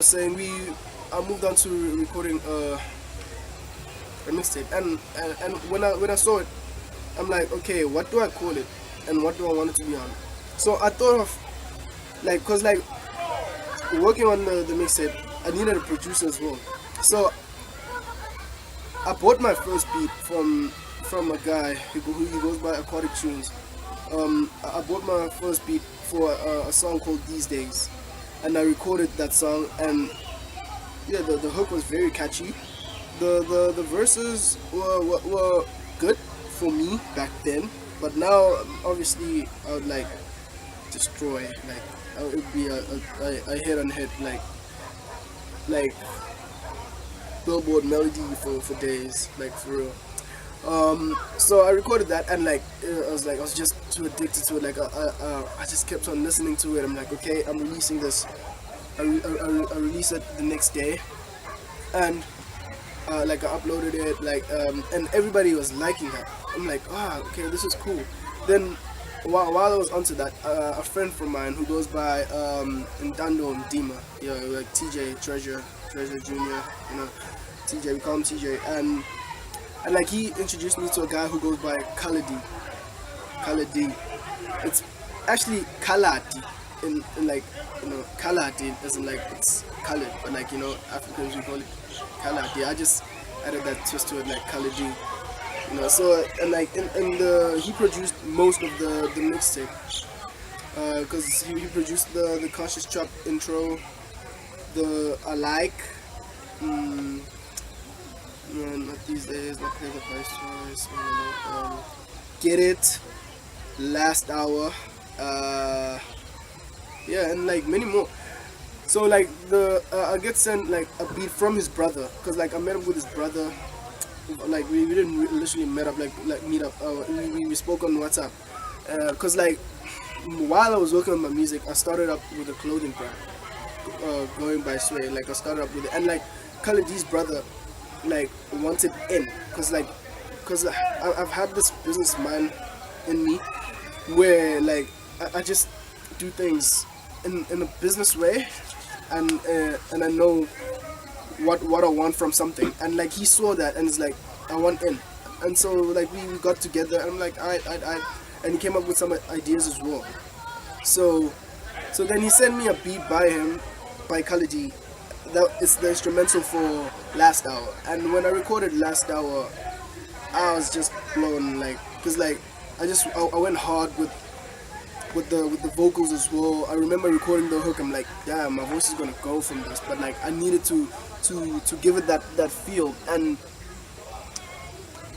saying I moved on to recording a mixtape, and when I saw it, I'm like, okay, what do I call it, and what do I want it to be on? So I thought of like, cause like working on the mixtape, I needed a producer as well. So I bought my first beat from a guy who he goes by Aquatic Tunes. I bought my first beat for a song called These Days, and I recorded that song, and yeah, the hook was very catchy. The verses were good for me back then, but now obviously I would like destroy, like it would be a hit on hit, like Billboard melody for days, like for real. So I recorded that, and like I was just too addicted to it. Like I just kept on listening to it. I'm like, okay, I'm releasing this. I released it the next day, and like I uploaded it, like and everybody was liking that. I'm like, okay, this is cool. Then while I was onto that, a friend from mine who goes by Ndando Mdima, like TJ Treasure Junior, TJ, we call him TJ, and like he introduced me to a guy who goes by Kaladi. It's actually Kaladi in like, Kaladi isn't like it's colored, but like, Africans we call it Kaladi. I just added that twist to it, like Kaladi. So and like he produced most of the mixtape, because he produced the Conscious Chop intro, the I like, not these days, not Pay the Price Choice, Get It, Last Hour, yeah, and like many more. So like I get sent like a beat from his brother, cause like I met up with his brother. Like we didn't literally meet up, meet up. We spoke on WhatsApp, cause like while I was working on my music, I started up with a clothing brand, going by Sway. Like I started up with it, and like Kaladi's brother, like wanted in, cause I've had this business mind in me, where like I just do things in a business way, and I know what I want from something, and like he saw that and it's like, I want in, and so like we got together, and I'm like, I and he came up with some ideas as well. So then he sent me a beat by him, by Kaladi, that is the instrumental for Last Hour, and when I recorded Last Hour, I was just blown, like, cause like I went hard with the vocals as well. I remember recording the hook. I'm like, damn, my voice is gonna go from this, but like I needed to give it that feel, and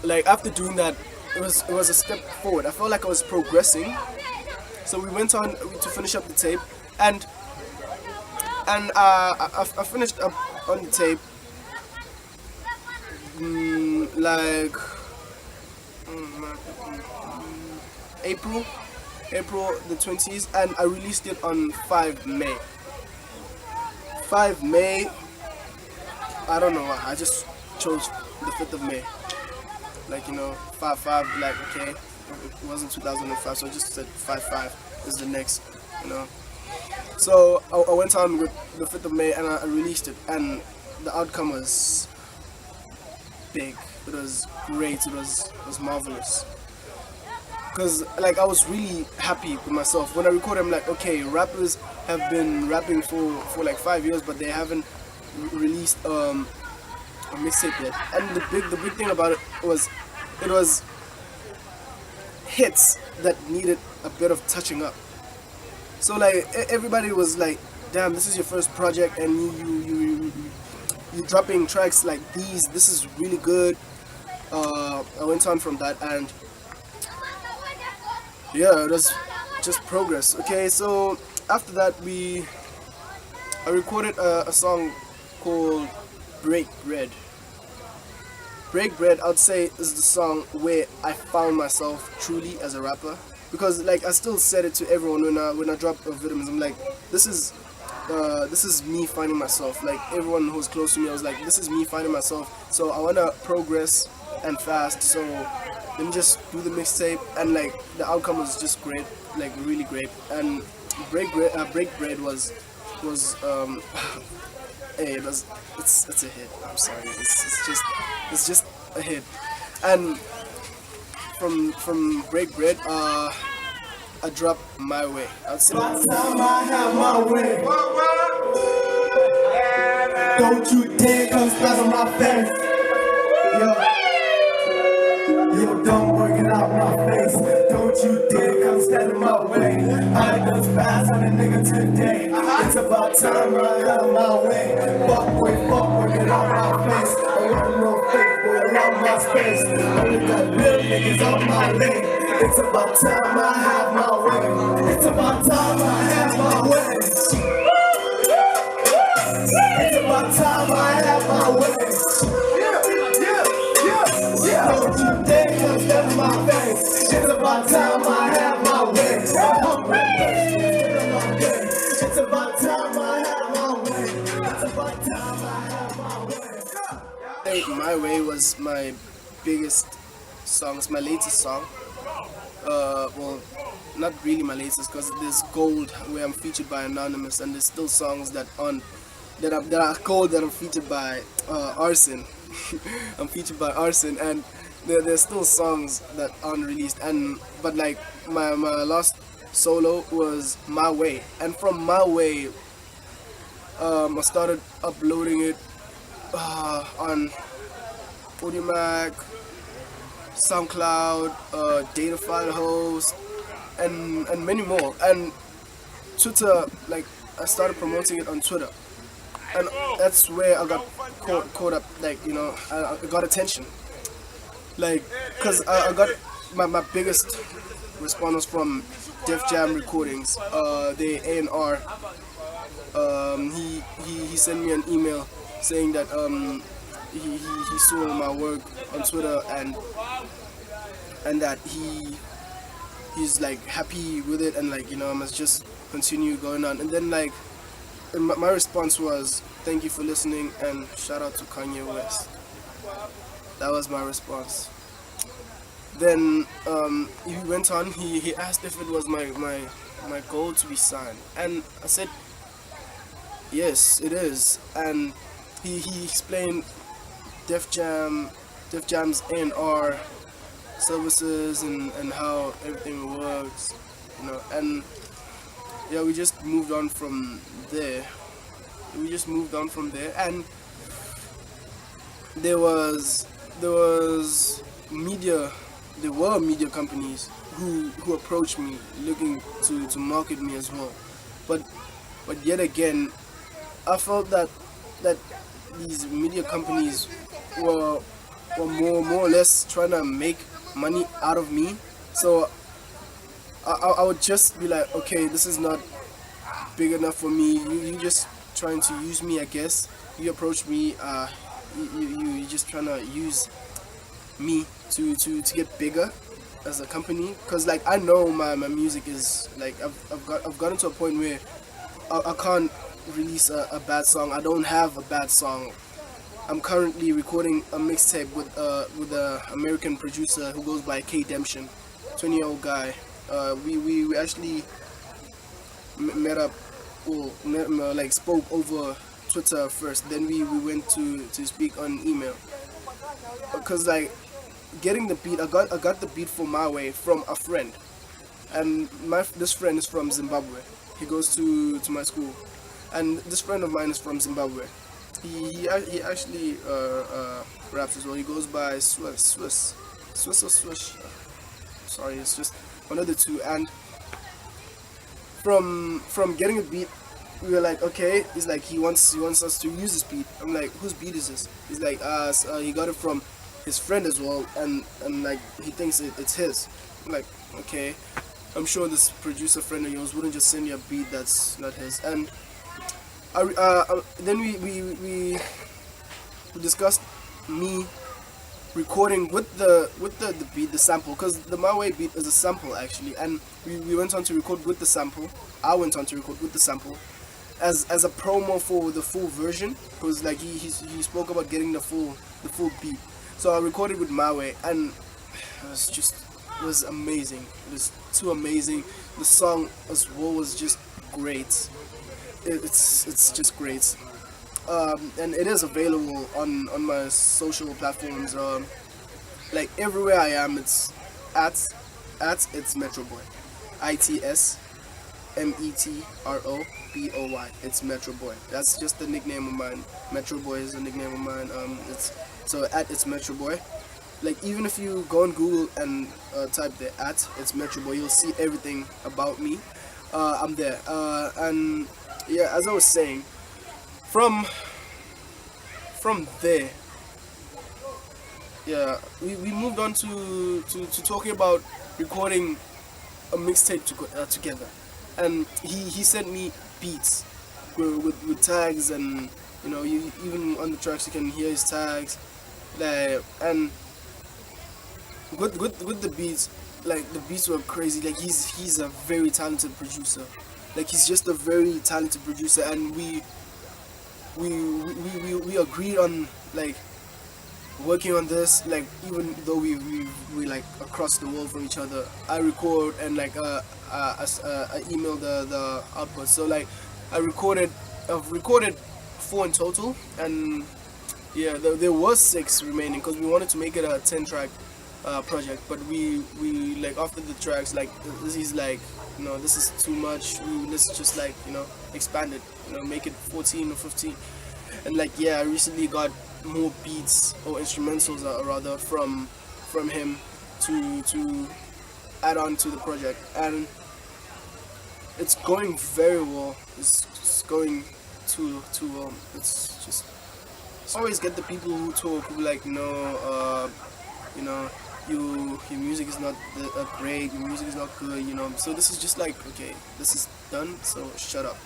like after doing that, it was a step forward. I felt like I was progressing. So we went on to finish up the tape, and I finished up on the tape, like April the 20th, and I released it on 5 May. 5 May, I don't know why, I just chose the 5th of May. Like, 5/5, like, okay, it wasn't 2005, so I just said 5/5 is the next, So I went on with the 5th of May, and I released it, and the outcome was big. It was great, it was marvelous. Because like I was really happy with myself when I recorded. I'm like, okay, rappers have been rapping for like 5 years, but they haven't released a mixtape yet. And the big thing about it was hits that needed a bit of touching up. So like everybody was like, damn, this is your first project, and you dropping tracks like these. This is really good. I went on from that, and yeah, it was just progress. Okay, so after that I recorded a song called Break Bread. Break Bread, I'd say, is the song where I found myself truly as a rapper, because like I still said it to everyone when I drop a vitamins. I'm like, this is me finding myself. Like everyone who's close to me, I was like, this is me finding myself. So I wanna progress and fast. So let me just do the mixtape, and like the outcome was just great, like really great. And Break Bread was Hey, it's a hit. I'm sorry. It's just a hit. And from Break Bread, I dropped My Way. I'd say. By the time I have my way, don't you dare come spaz on my face. Yo, don't work it out my face. Don't you dare come stand in my way. I done spaz on a nigga today. It's about time I have my way. Fuck, work it out my face. I want no fake, boy, around my space. Only got real niggas on my lane. It's about time I have my way. It's about time I have my way. It's about time I have my way. Don't you dare come step in my face. It's about time I have my way. It's about time I have my way. It's about time I have my way. Hey, My Way was my biggest song. It's my latest song. Well, not really my latest, because there's Gold where I'm featured by Anonimus, and there's still songs that are gold that I'm featured by Arson. I'm featured by Arson, and there's still songs that aren't released. But like my last solo was My Way, and from My Way, I started uploading it on Audiomack, SoundCloud, Data File Host, and many more. And Twitter, like I started promoting it on Twitter, and that's where I got caught up. Like, you know, I got attention. Like, cause I got my biggest response from Def Jam Recordings, the A&R. He sent me an email saying that he saw my work on Twitter, and that he's like happy with it, and like, you know, I must just continue going on. And then like my response was, thank you for listening, and shout out to Kanye West. That was my response. Then he went on, he asked if it was my goal to be signed, and I said yes, it is. And he explained Def Jam's A&R services and how everything works, you know. And yeah, we just moved on from there. And there were media companies who approached me looking to market me as well. But yet again, I felt that these media companies were more or less trying to make money out of me. So I would just be like, okay, this is not big enough for me. You just trying to use me, I guess. You approached me, you just trying to use me to get bigger as a company. Cause like I know my music is like I've gotten to a point where I can't release a bad song. I don't have a bad song. I'm currently recording a mixtape with a American producer who goes by K-Demption, 20-year-old guy. We actually met up, like spoke over Twitter first. Then we went to speak on email. Cause like getting the beat, I got the beat for My Way from a friend, and this friend is from Zimbabwe. He goes to my school, and this friend of mine is from Zimbabwe. He actually raps as well. He goes by Swiss or Swish. Sorry, it's just one of the two. And from getting a beat, we were like, okay. He's like, he wants us to use this beat. I'm like, whose beat is this? He's like, he got it from his friend as well, and like he thinks it's his. I'm like, okay. I'm sure this producer friend of yours wouldn't just send you a beat that's not his. And then we discussed me recording with the beat, the sample, because the My Way beat is a sample actually, and we went on to record with the sample. I went on to record with the sample as a promo for the full version, because like he spoke about getting the full beat. So I recorded with My Way, and it was amazing. It was too amazing. The song as well was just great. It's just great. and it is available on my social platforms. Like everywhere I am, it's at it's Metroboy, Metroboy. It's Metroboy. That's just the nickname of mine. Metroboy is the nickname of mine. It's so at it's Metroboy. Like even if you go on Google and type the at it's Metroboy, you'll see everything about me. I'm there. And yeah, as I was saying, from there, yeah, we moved on to talking about recording a mixtape together, and he sent me beats with tags, and you know, you even on the tracks you can hear his tags, like, and with the beats, like the beats were crazy. Like he's a very talented producer, like he's just a very talented producer, and we agreed on like working on this, like even though we like across the world from each other. I record and like I email the output. So like I've recorded 4 in total, and yeah, there was 6 remaining because we wanted to make it a 10-track project, but we like after the tracks, like this is like, you know, this is too much. Let's just like, you know, expand it, you know, make it 14 or 15. And like, yeah, I recently got more beats or instrumentals rather from him to add on to the project, and it's going very well. It's going too well. It's just, I always get the people who talk who like, no, you know, your music is not great, your music is not good, you know. So this is just like, okay, this is done, so shut up.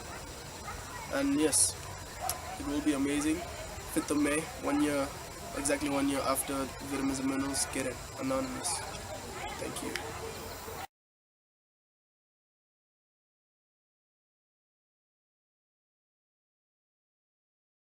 And yes, it will be amazing. 5th of May, 1 year, exactly 1 year after Vitamins and Minerals. Get it, Anonymous. Thank you.